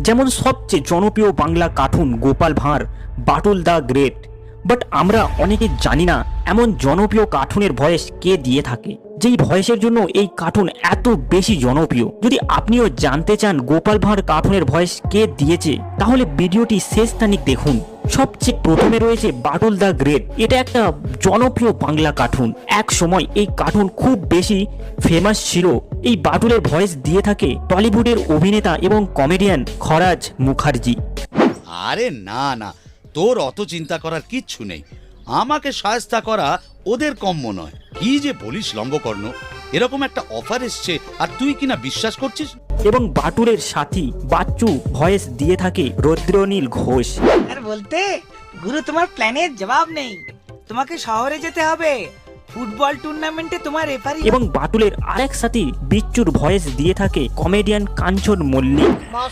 যেমন সবচেয়ে জনপ্রিয় Bangla cartoon Gopal Bhar, Batul the great. But আমরা অনেকে জানি না এমন জনপ্রিয় কার্টুনের ভয়েস কে দিয়ে থাকে, যেই ভয়েসের জন্য এই কার্টুন এত বেশি জনপ্রিয়। যদি আপনিও জানতে চান গোপাল ভাঁড় কার্টুনের ভয়েস কে দিয়েছে, তাহলে ভিডিওটি শেষ তানিক দেখুন। সবচেয়ে প্রথমে রয়েছে বাটুল দ্য গ্রেট। এটা একটা জনপ্রিয় বাংলা কার্টুন। এক সময় এই কার্টুন খুব বেশি ফেমাস ছিল। এই বাটুলের ভয়েস দিয়ে থাকে টলিউডের অভিনেতা এবং কমেডিয়ান খরাজ মুখার্জি। আরে না না, তোর অত চিন্তা করার কিচ্ছু নেই। আমাকে সাহায্য করা ওদের কম্য নয়। কি যে বলিস লম্বকর্ণ, এরকম একটা অফার এসছে আর তুই কিনা বিশ্বাস করছিস? এবং বাটুলের সাথী বাচ্চু ভয়েস দিয়ে থাকে রুদ্রনীল ঘোষ। আর বলতে গুরু, তোমার প্ল্যানের জবাব নেই। তোমাকে শহরে যেতে হবে, ফুটবল টুর্নামেন্টে তোমার রেফারি। এবং বাটুলের আরেক সাথী বিচ্চুর ভয়েস দিয়ে থাকে কমেডিয়ান কাঞ্চন মল্লিক। বস